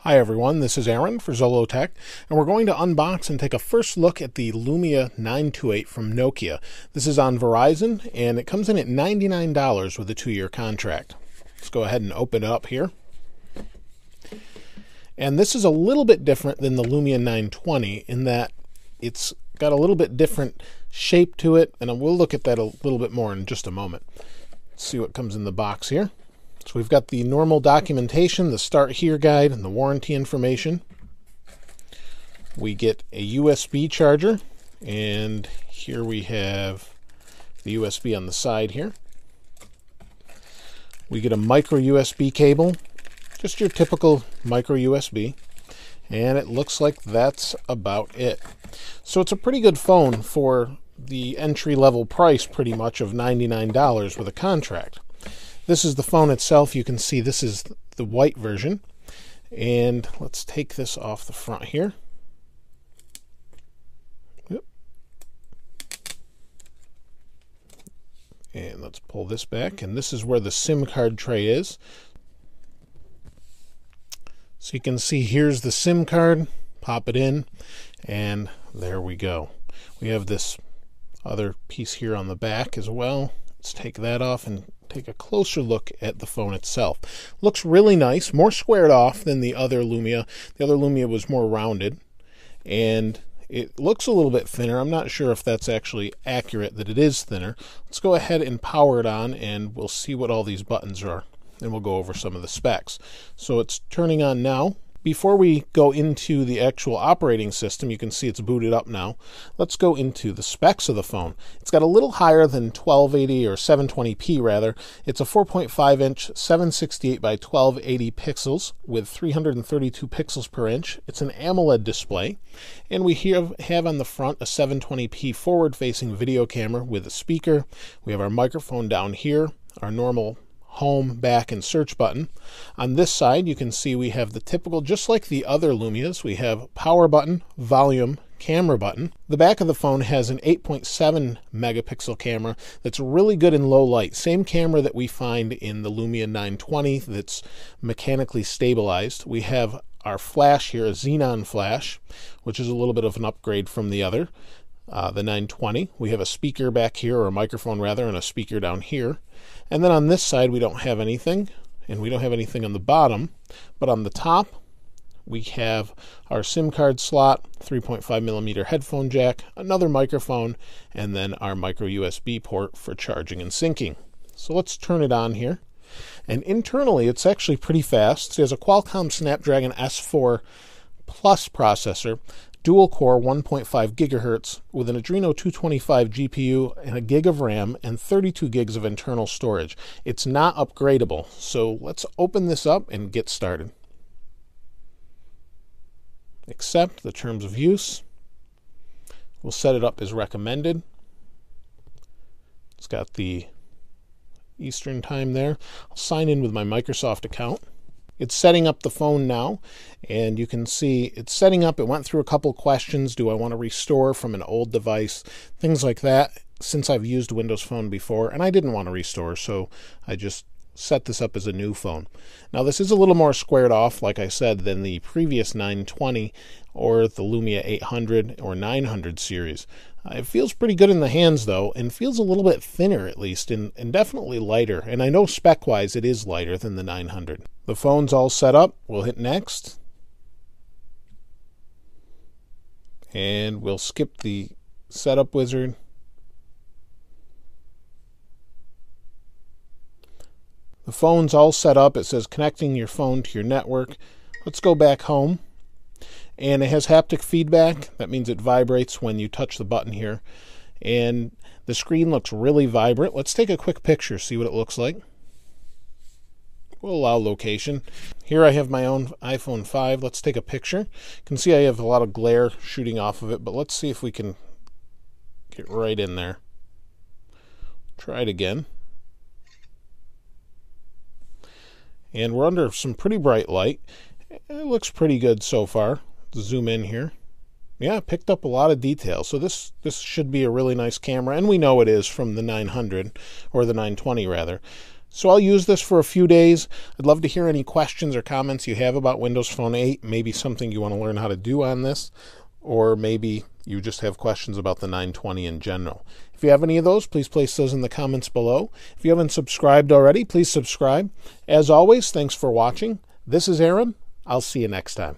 Hi everyone, this is Aaron for Zollotech, and we're going to unbox and take a first look at the Lumia 928 from Nokia. This is on Verizon, and it comes in at $99 with a 2-year contract. Let's go ahead and open it up here. And this is a little bit different than the Lumia 920 in that it's got a little bit different shape to it, and we'll look at that a little bit more in just a moment. Let's see what comes in the box here. So we've got the normal documentation, the Start Here guide, and the warranty information. We get a USB charger, and here we have the USB on the side here. We get a micro USB cable, just your typical micro USB, and it looks like that's about it. So it's a pretty good phone for the entry-level price, pretty much, of $99 with a contract. This is the phone itself. You can see this is the white version. And let's take this off the front here. Yep. And let's pull this back. And this is where the SIM card tray is. So you can see here's the SIM card. Pop it in. And there we go. We have this other piece here on the back as well. Let's take that off and take a closer look at the phone itself. Looks really nice, more squared off than the other Lumia. The other Lumia was more rounded, and it looks a little bit thinner. I'm not sure if that's actually accurate that it is thinner. Let's go ahead and power it on, and we'll see what all these buttons are, and we'll go over some of the specs. So it's turning on now. Before we go into the actual operating system, you can see it's booted up now. Let's go into the specs of the phone. It's got a little higher than 1280 or 720p rather. It's a 4.5-inch 768 by 1280 pixels with 332 pixels per inch. It's an AMOLED display, and we have on the front a 720p forward-facing video camera with a speaker. We have our microphone down here, our normal home, back, and search button. On this side, you can see we have the typical, just like the other Lumias, we have power button, volume, camera button. The back of the phone has an 8.7 megapixel camera that's really good in low light. Same camera that we find in the Lumia 920 that's mechanically stabilized. We have our flash here, a Xenon flash, which is a little bit of an upgrade from the other, the 920. We have a speaker back here, or a microphone rather, and a speaker down here. And then on this side we don't have anything, and we don't have anything on the bottom, but on the top we have our SIM card slot, 3.5mm headphone jack, another microphone, and then our micro USB port for charging and syncing. So let's turn it on here. And internally it's actually pretty fast. It has a Qualcomm Snapdragon S4 Plus processor, dual core 1.5 gigahertz with an Adreno 225 GPU and a gig of RAM and 32 gigs of internal storage. It's not upgradable, so let's open this up and get started. Accept the terms of use. We'll set it up as recommended. It's got the Eastern time there. I'll sign in with my Microsoft account. It's setting up the phone now, and you can see it's setting up. It went through a couple questions. Do I want to restore from an old device? Things like that, since I've used Windows Phone before, and I didn't want to restore, so I just set this up as a new phone. Now this is a little more squared off, like I said, than the previous 920 or the Lumia 800 or 900 series. It feels pretty good in the hands though, and feels a little bit thinner at least, and definitely lighter. And I know spec-wise it is lighter than the 900. The phone's all set up. We'll hit next. And we'll skip the setup wizard. The phone's all set up. It says connecting your phone to your network. Let's go back home. And it has haptic feedback. That means it vibrates when you touch the button here. And the screen looks really vibrant. Let's take a quick picture, see what it looks like. We'll allow location. Here I have my own iPhone 5. Let's take a picture. You can see I have a lot of glare shooting off of it, but let's see if we can get right in there. Try it again. And we're under some pretty bright light. It looks pretty good so far. Let's zoom in here. Yeah, it picked up a lot of detail. So this should be a really nice camera, and we know it is from the 900, or the 920 rather. So I'll use this for a few days. I'd love to hear any questions or comments you have about Windows Phone 8, maybe something you want to learn how to do on this, or maybe you just have questions about the 920 in general. If you have any of those, please place those in the comments below. If you haven't subscribed already, please subscribe. As always, thanks for watching. This is Aaron. I'll see you next time.